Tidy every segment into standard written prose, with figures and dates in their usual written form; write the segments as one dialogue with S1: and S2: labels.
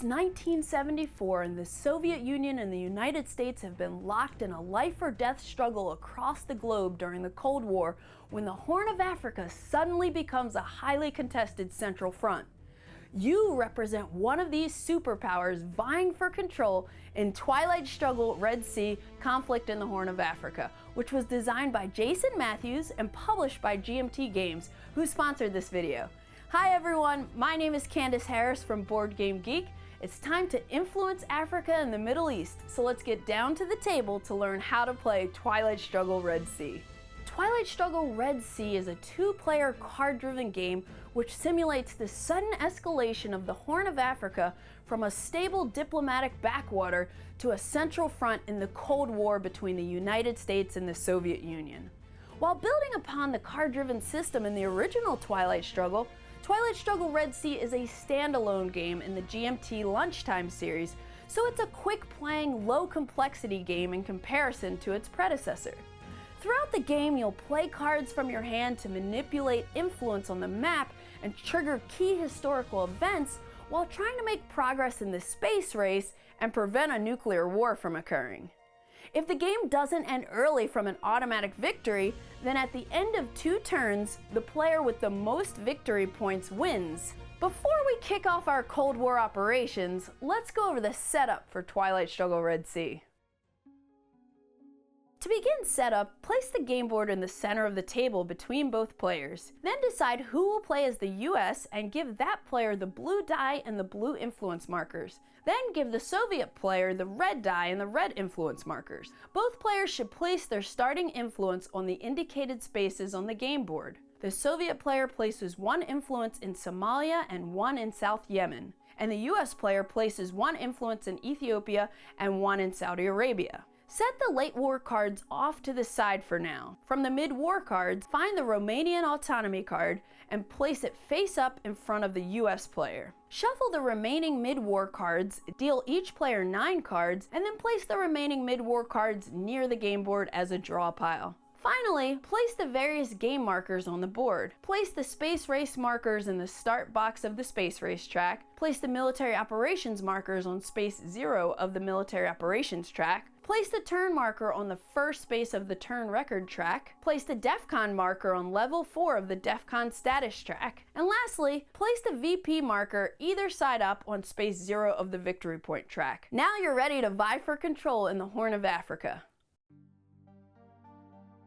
S1: Since 1974, the Soviet Union and the United States have been locked in a life-or-death struggle across the globe during the Cold War, when the Horn of Africa suddenly becomes a highly contested central front. You represent one of these superpowers vying for control in Twilight Struggle Red Sea Conflict in the Horn of Africa, which was designed by Jason Matthews and published by GMT Games, who sponsored this video. Hi everyone, my name is Candace Harris from Board Game Geek. It's time to influence Africa and the Middle East, so let's get down to the table to learn how to play Twilight Struggle Red Sea. Twilight Struggle Red Sea is a two-player card-driven game which simulates the sudden escalation of the Horn of Africa from a stable diplomatic backwater to a central front in the Cold War between the United States and the Soviet Union. While building upon the card-driven system in the original Twilight Struggle, Twilight Struggle Red Sea is a standalone game in the GMT Lunchtime series, so it's a quick-playing, low-complexity game in comparison to its predecessor. Throughout the game, you'll play cards from your hand to manipulate influence on the map and trigger key historical events while trying to make progress in the space race and prevent a nuclear war from occurring. If the game doesn't end early from an automatic victory, then at the end of 2 turns, the player with the most victory points wins. Before we kick off our Cold War operations, let's go over the setup for Twilight Struggle Red Sea. To begin setup, place the game board in the center of the table between both players. Then decide who will play as the US and give that player the blue die and the blue influence markers. Then give the Soviet player the red die and the red influence markers. Both players should place their starting influence on the indicated spaces on the game board. The Soviet player places 1 influence in Somalia and 1 in South Yemen, and the US player places 1 influence in Ethiopia and 1 in Saudi Arabia. Set the late war cards off to the side for now. From the mid-war cards, find the Romanian Autonomy card and place it face up in front of the US player. Shuffle the remaining mid-war cards, deal each player 9 cards, and then place the remaining mid-war cards near the game board as a draw pile. Finally, place the various game markers on the board. Place the space race markers in the start box of the space race track. Place the military operations markers on space 0 of the military operations track. Place the turn marker on the first space of the turn record track. Place the DEFCON marker on level 4 of the DEFCON Status track. And lastly, place the VP marker either side up on space 0 of the victory point track. Now you're ready to vie for control in the Horn of Africa.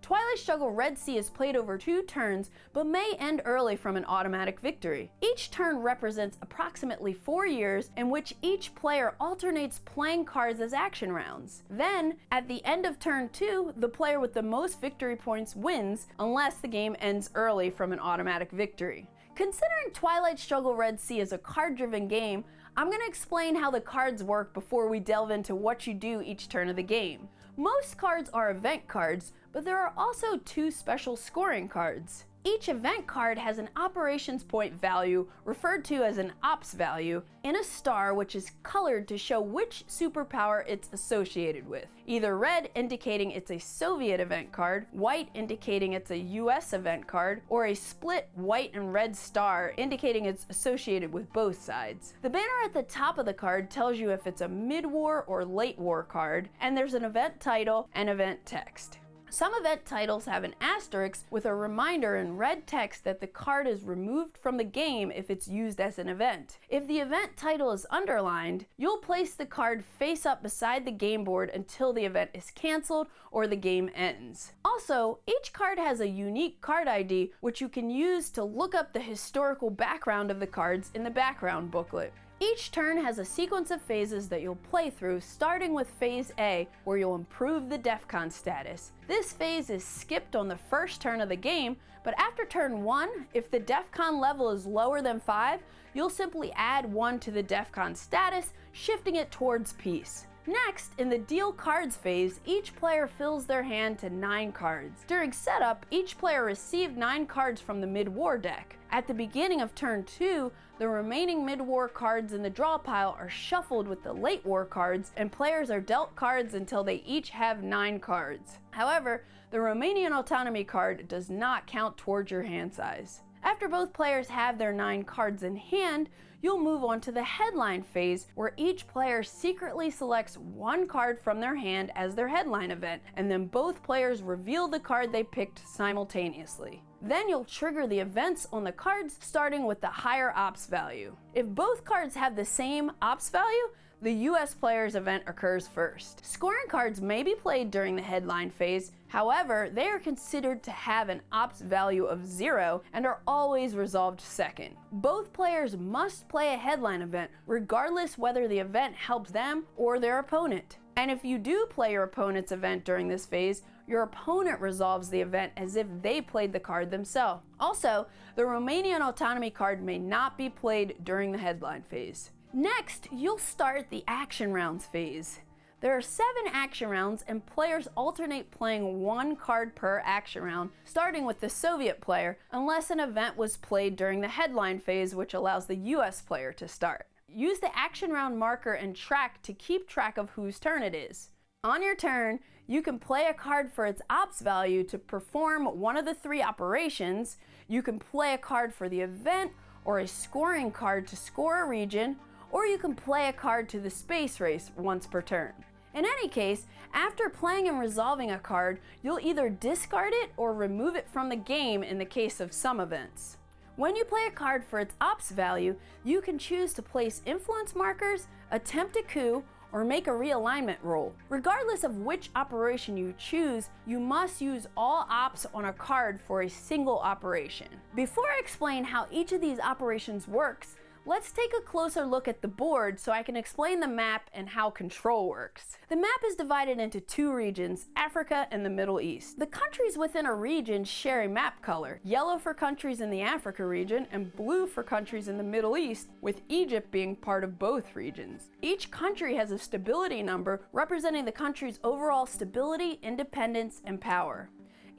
S1: Twilight Struggle Red Sea is played over 2 turns, but may end early from an automatic victory. Each turn represents approximately 4 years in which each player alternates playing cards as action rounds. Then, at the end of turn 2, the player with the most victory points wins, unless the game ends early from an automatic victory. Considering Twilight Struggle Red Sea is a card-driven game, I'm going to explain how the cards work before we delve into what you do each turn of the game. Most cards are event cards, but there are also 2 special scoring cards. Each event card has an operations point value, referred to as an ops value, in a star which is colored to show which superpower it's associated with. Either red indicating it's a Soviet event card, white indicating it's a US event card, or a split white and red star indicating it's associated with both sides. The banner at the top of the card tells you if it's a mid-war or late war card, and there's an event title and event text. Some event titles have an asterisk with a reminder in red text that the card is removed from the game if it's used as an event. If the event title is underlined, you'll place the card face up beside the game board until the event is canceled or the game ends. Also, each card has a unique card ID which you can use to look up the historical background of the cards in the background booklet. Each turn has a sequence of phases that you'll play through, starting with Phase A, where you'll improve the DEFCON status. This phase is skipped on the first turn of the game, but after turn 1, if the DEFCON level is lower than 5, you'll simply add 1 to the DEFCON status, shifting it towards peace. Next, in the deal cards phase, each player fills their hand to 9 cards. During setup, each player received 9 cards from the mid-war deck. At the beginning of turn 2, the remaining mid-war cards in the draw pile are shuffled with the late war cards, and players are dealt cards until they each have 9 cards. However, the Romanian Autonomy card does not count towards your hand size. After both players have their 9 cards in hand, you'll move on to the headline phase, where each player secretly selects one card from their hand as their headline event, and then both players reveal the card they picked simultaneously. Then you'll trigger the events on the cards, starting with the higher ops value. If both cards have the same ops value, the US player's event occurs first. Scoring cards may be played during the headline phase, however, they are considered to have an ops value of 0 and are always resolved second. Both players must play a headline event, regardless whether the event helps them or their opponent. And if you do play your opponent's event during this phase, your opponent resolves the event as if they played the card themselves. Also, the Romanian Autonomy card may not be played during the headline phase. Next, you'll start the action rounds phase. There are 7 action rounds, and players alternate playing 1 card per action round, starting with the Soviet player, unless an event was played during the headline phase, which allows the US player to start. Use the action round marker and track to keep track of whose turn it is. On your turn, you can play a card for its ops value to perform one of the 3 operations. You can play a card for the event, or a scoring card to score a region, or you can play a card to the space race once per turn. In any case, after playing and resolving a card, you'll either discard it or remove it from the game in the case of some events. When you play a card for its ops value, you can choose to place influence markers, attempt a coup, or make a realignment roll. Regardless of which operation you choose, you must use all ops on a card for a single operation. Before I explain how each of these operations works, let's take a closer look at the board so I can explain the map and how control works. The map is divided into 2 regions, Africa and the Middle East. The countries within a region share a map color, yellow for countries in the Africa region and blue for countries in the Middle East, with Egypt being part of both regions. Each country has a stability number representing the country's overall stability, independence, and power.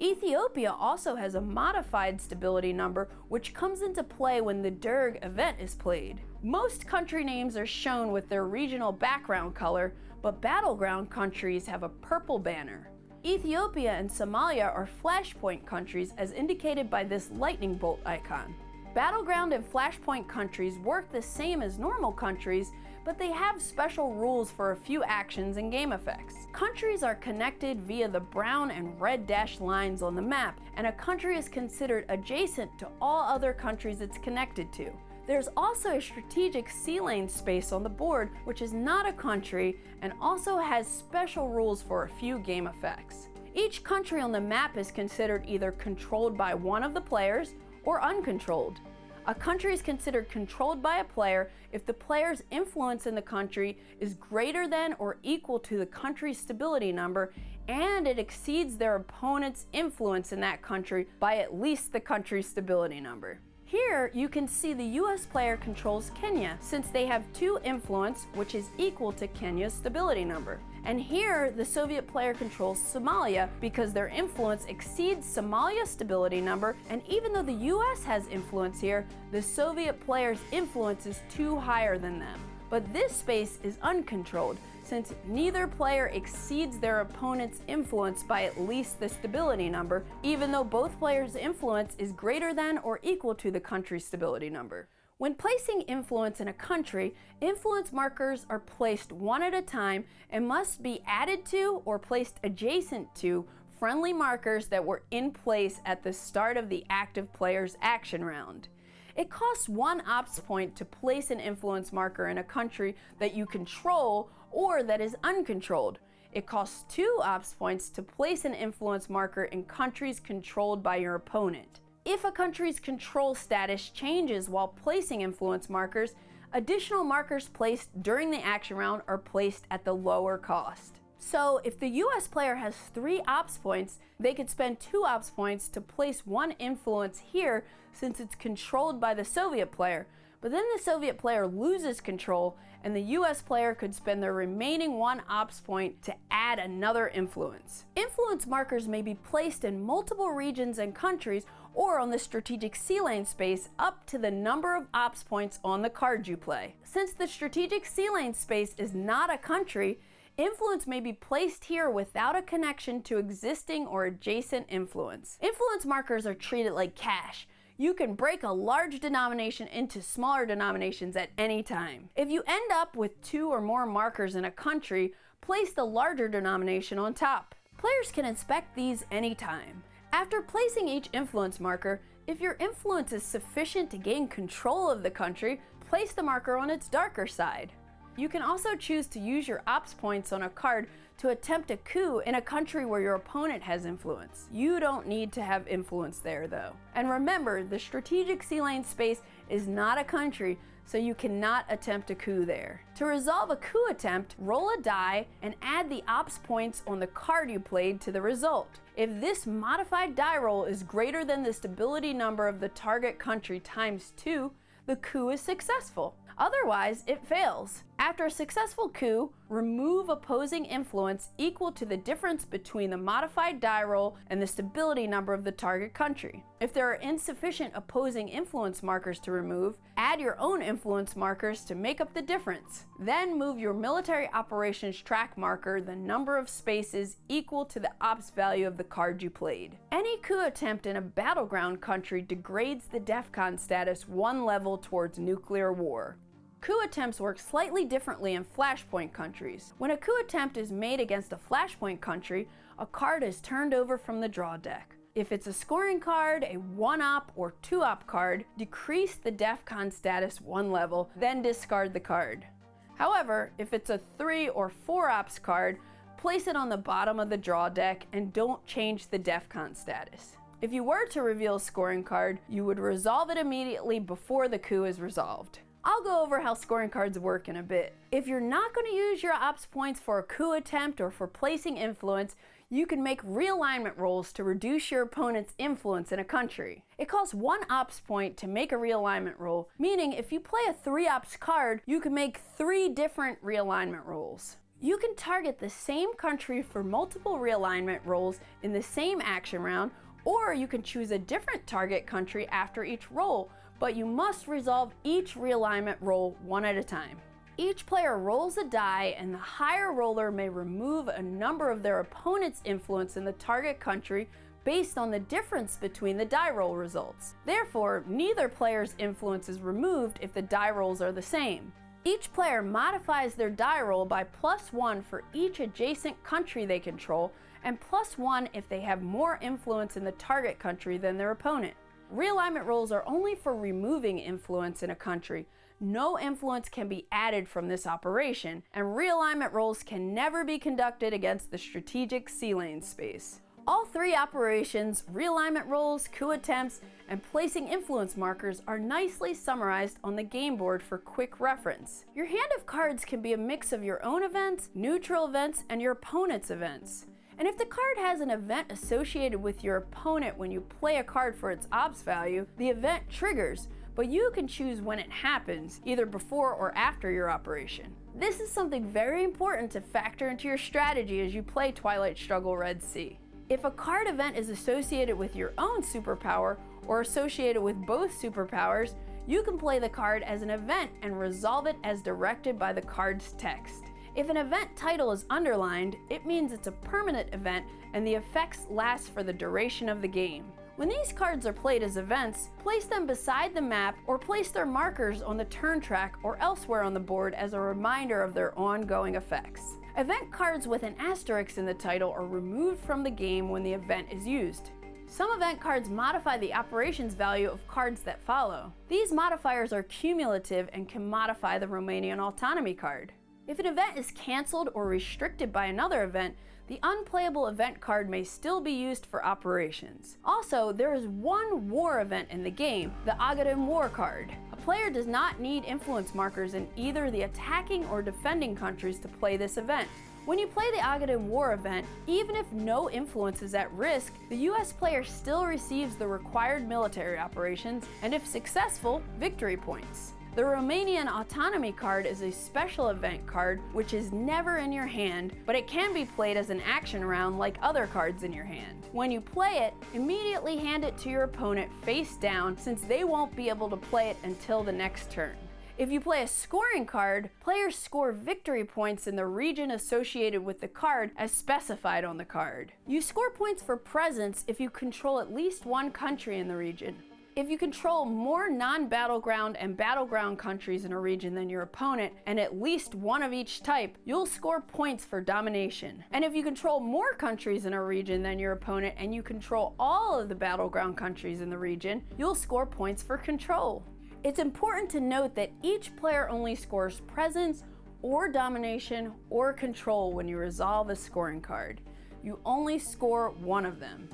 S1: Ethiopia also has a modified stability number, which comes into play when the Derg event is played. Most country names are shown with their regional background color, but battleground countries have a purple banner. Ethiopia and Somalia are flashpoint countries, as indicated by this lightning bolt icon. Battleground and flashpoint countries work the same as normal countries, but they have special rules for a few actions and game effects. Countries are connected via the brown and red dashed lines on the map, and a country is considered adjacent to all other countries it's connected to. There's also a strategic sea lane space on the board, which is not a country and also has special rules for a few game effects. Each country on the map is considered either controlled by one of the players or uncontrolled. A country is considered controlled by a player if the player's influence in the country is greater than or equal to the country's stability number, and it exceeds their opponent's influence in that country by at least the country's stability number. Here, you can see the US player controls Kenya, since they have 2 influence, which is equal to Kenya's stability number. And here, the Soviet player controls Somalia because their influence exceeds Somalia's stability number, and even though the US has influence here, the Soviet player's influence is 2 higher than them. But this space is uncontrolled, since neither player exceeds their opponent's influence by at least the stability number, even though both players' influence is greater than or equal to the country's stability number. When placing influence in a country, influence markers are placed one at a time and must be added to or placed adjacent to friendly markers that were in place at the start of the active player's action round. It costs 1 ops point to place an influence marker in a country that you control or that is uncontrolled. It costs 2 ops points to place an influence marker in countries controlled by your opponent. If a country's control status changes while placing influence markers, additional markers placed during the action round are placed at the lower cost. So if the US player has 3 ops points, they could spend 2 ops points to place 1 influence here since it's controlled by the Soviet player. But then the Soviet player loses control, and the US player could spend their remaining 1 ops point to add another influence. Influence markers may be placed in multiple regions and countries or on the strategic sea lane space up to the number of ops points on the card you play. Since the strategic sea lane space is not a country, influence may be placed here without a connection to existing or adjacent influence. Influence markers are treated like cash. You can break a large denomination into smaller denominations at any time. If you end up with 2 or more markers in a country, place the larger denomination on top. Players can inspect these anytime. After placing each influence marker, if your influence is sufficient to gain control of the country, place the marker on its darker side. You can also choose to use your ops points on a card to attempt a coup in a country where your opponent has influence. You don't need to have influence there though. And remember, the strategic sea lane space is not a country, so you cannot attempt a coup there. To resolve a coup attempt, roll a die and add the ops points on the card you played to the result. If this modified die roll is greater than the stability number of the target country times 2, the coup is successful. Otherwise, it fails. After a successful coup, remove opposing influence equal to the difference between the modified die roll and the stability number of the target country. If there are insufficient opposing influence markers to remove, add your own influence markers to make up the difference. Then move your military operations track marker the number of spaces equal to the ops value of the card you played. Any coup attempt in a battleground country degrades the DEFCON status 1 level towards nuclear war. Coup attempts work slightly differently in flashpoint countries. When a coup attempt is made against a flashpoint country, a card is turned over from the draw deck. If it's a scoring card, a 1-op or 2-op card, decrease the DEFCON status 1 level, then discard the card. However, if it's a 3 or 4-ops card, place it on the bottom of the draw deck and don't change the DEFCON status. If you were to reveal a scoring card, you would resolve it immediately before the coup is resolved. I'll go over how scoring cards work in a bit. If you're not going to use your ops points for a coup attempt or for placing influence, you can make realignment rolls to reduce your opponent's influence in a country. It costs 1 ops point to make a realignment roll, meaning if you play a 3-ops card, you can make 3 different realignment rolls. You can target the same country for multiple realignment rolls in the same action round, or you can choose a different target country after each roll, but you must resolve each realignment roll one at a time. Each player rolls a die, and the higher roller may remove a number of their opponent's influence in the target country based on the difference between the die roll results. Therefore, neither player's influence is removed if the die rolls are the same. Each player modifies their die roll by +1 for each adjacent country they control, and +1 if they have more influence in the target country than their opponent. Realignment rolls are only for removing influence in a country. No influence can be added from this operation, and realignment rolls can never be conducted against the strategic sea lane space. All 3 operations, realignment rolls, coup attempts, and placing influence markers, are nicely summarized on the game board for quick reference. Your hand of cards can be a mix of your own events, neutral events, and your opponent's events. And if the card has an event associated with your opponent when you play a card for its ops value, the event triggers, but you can choose when it happens, either before or after your operation. This is something very important to factor into your strategy as you play Twilight Struggle Red Sea. If a card event is associated with your own superpower or associated with both superpowers, you can play the card as an event and resolve it as directed by the card's text. If an event title is underlined, it means it's a permanent event and the effects last for the duration of the game. When these cards are played as events, place them beside the map or place their markers on the turn track or elsewhere on the board as a reminder of their ongoing effects. Event cards with an asterisk in the title are removed from the game when the event is used. Some event cards modify the operations value of cards that follow. These modifiers are cumulative and can modify the Romanian Autonomy card. If an event is cancelled or restricted by another event, the unplayable event card may still be used for operations. Also, there is one war event in the game, the Agadim War card. A player does not need influence markers in either the attacking or defending countries to play this event. When you play the Agadim War event, even if no influence is at risk, the US player still receives the required military operations, and if successful, victory points. The Romanian Autonomy card is a special event card which is never in your hand, but it can be played as an action round like other cards in your hand. When you play it, immediately hand it to your opponent face down since they won't be able to play it until the next turn. If you play a scoring card, players score victory points in the region associated with the card as specified on the card. You score points for presence if you control at least one country in the region. If you control more non-battleground and battleground countries in a region than your opponent, and at least one of each type, you'll score points for domination. And if you control more countries in a region than your opponent, and you control all of the battleground countries in the region, you'll score points for control. It's important to note that each player only scores presence or domination or control when you resolve a scoring card. You only score one of them.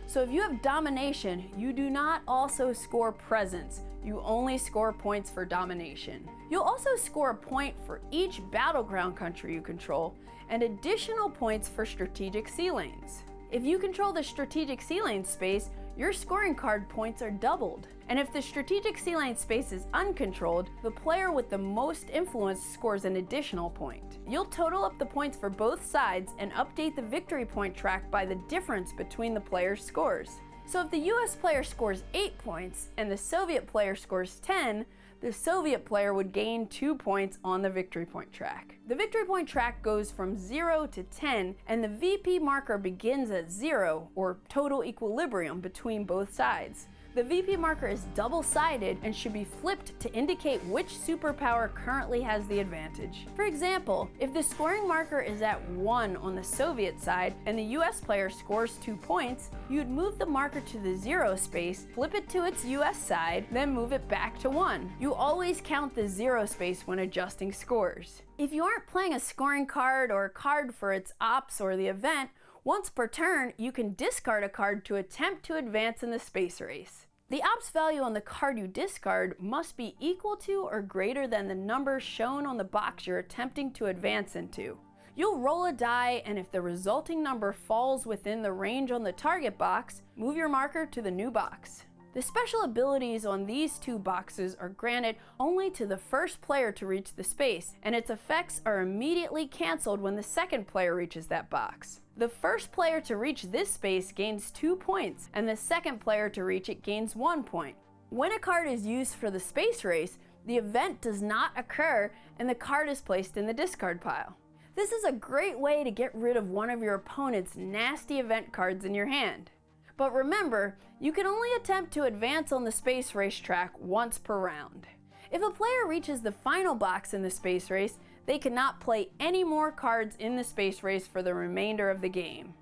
S1: So if you have domination, you do not also score presence. You only score points for domination. You'll also score a point for each battleground country you control, and additional points for strategic sea lanes. If you control the strategic sea lane space, your scoring card points are doubled. And if the strategic sea lane space is uncontrolled, the player with the most influence scores an additional point. You'll total up the points for both sides and update the victory point track by the difference between the players' scores. So if the US player scores 8 points and the Soviet player scores 10, the Soviet player would gain 2 points on the victory point track. The victory point track goes from 0 to 10, and the VP marker begins at 0, or total equilibrium, between both sides. The VP marker is double-sided and should be flipped to indicate which superpower currently has the advantage. For example, if the scoring marker is at 1 on the Soviet side and the US player scores 2 points, you'd move the marker to the 0 space, flip it to its US side, then move it back to 1. You always count the 0 space when adjusting scores. If you aren't playing a scoring card or a card for its ops or the event, once per turn, you can discard a card to attempt to advance in the space race. The ops value on the card you discard must be equal to or greater than the number shown on the box you're attempting to advance into. You'll roll a die, and if the resulting number falls within the range on the target box, move your marker to the new box. The special abilities on these 2 boxes are granted only to the first player to reach the space, and its effects are immediately canceled when the second player reaches that box. The first player to reach this space gains 2 points, and the second player to reach it gains 1 point. When a card is used for the space race, the event does not occur, and the card is placed in the discard pile. This is a great way to get rid of one of your opponent's nasty event cards in your hand. But remember, you can only attempt to advance on the space race track once per round. If a player reaches the final box in the space race, they cannot play any more cards in the space race for the remainder of the game.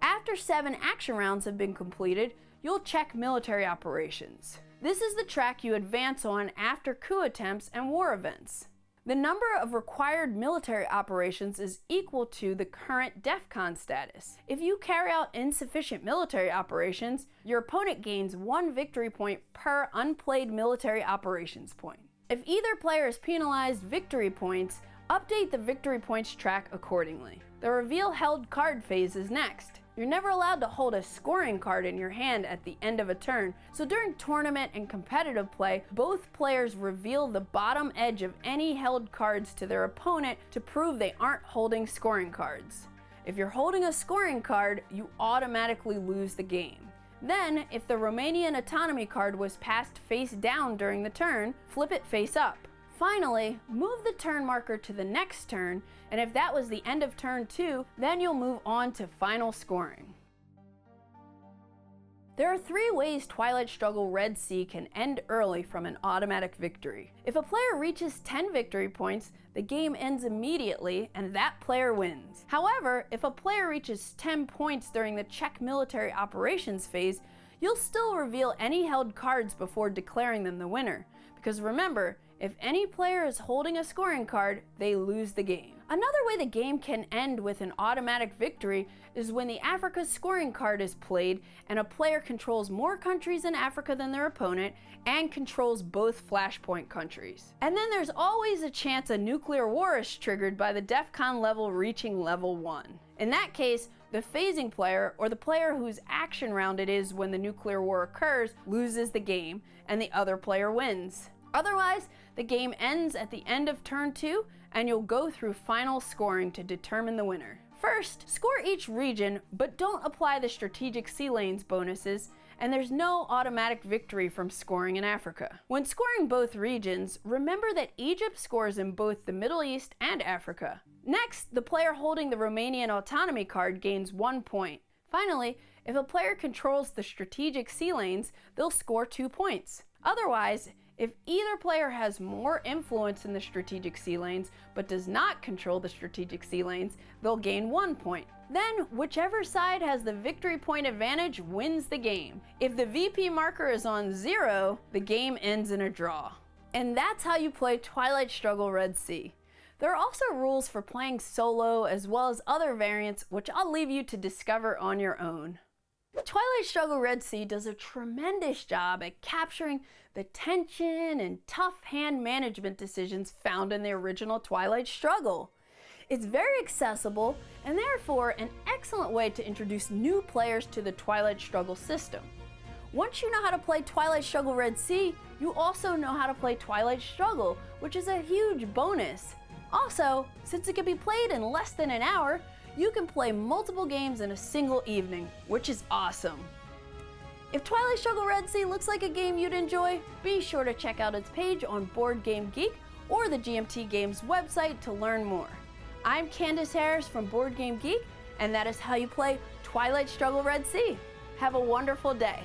S1: After 7 action rounds have been completed, you'll check military operations. This is the track you advance on after coup attempts and war events. The number of required military operations is equal to the current DEFCON status. If you carry out insufficient military operations, your opponent gains 1 victory point per unplayed military operations point. If either player is penalized victory points, update the victory points track accordingly. The reveal held card phase is next. You're never allowed to hold a scoring card in your hand at the end of a turn, so during tournament and competitive play, both players reveal the bottom edge of any held cards to their opponent to prove they aren't holding scoring cards. If you're holding a scoring card, you automatically lose the game. Then, if the Romanian Autonomy card was passed face down during the turn, flip it face up. Finally, move the turn marker to the next turn, and if that was the end of turn 2, then you'll move on to final scoring. There are 3 ways Twilight Struggle Red Sea can end early from an automatic victory. If a player reaches 10 victory points, the game ends immediately and that player wins. However, if a player reaches 10 points during the check military operations phase, you'll still reveal any held cards before declaring them the winner. Because remember, if any player is holding a scoring card, they lose the game. Another way the game can end with an automatic victory is when the Africa scoring card is played and a player controls more countries in Africa than their opponent and controls both flashpoint countries. And then there's always a chance a nuclear war is triggered by the DEFCON level reaching level 1. In that case, the phasing player, or the player whose action round it is when the nuclear war occurs, loses the game and the other player wins. Otherwise, the game ends at the end of turn 2, and you'll go through final scoring to determine the winner. First, score each region, but don't apply the strategic sea lanes bonuses, and there's no automatic victory from scoring in Africa. When scoring both regions, remember that Egypt scores in both the Middle East and Africa. Next, the player holding the Romanian Autonomy card gains 1 point. Finally, If a player controls the strategic sea lanes, they'll score 2 points. Otherwise, if either player has more influence in the strategic sea lanes but does not control the strategic sea lanes, they'll gain 1 point. Then, whichever side has the victory point advantage wins the game. If the VP marker is on 0, the game ends in a draw. And that's how you play Twilight Struggle Red Sea. There are also rules for playing solo as well as other variants, which I'll leave you to discover on your own. Twilight Struggle Red Sea does a tremendous job at capturing the tension and tough hand management decisions found in the original Twilight Struggle. It's very accessible and therefore an excellent way to introduce new players to the Twilight Struggle system. Once you know how to play Twilight Struggle Red Sea, you also know how to play Twilight Struggle, which is a huge bonus. Also, since it can be played in less than an hour, you can play multiple games in a single evening, which is awesome. If Twilight Struggle Red Sea looks like a game you'd enjoy, be sure to check out its page on Board Game Geek or the GMT Games website to learn more. I'm Candace Harris from Board Game Geek, and that is how you play Twilight Struggle Red Sea. Have a wonderful day.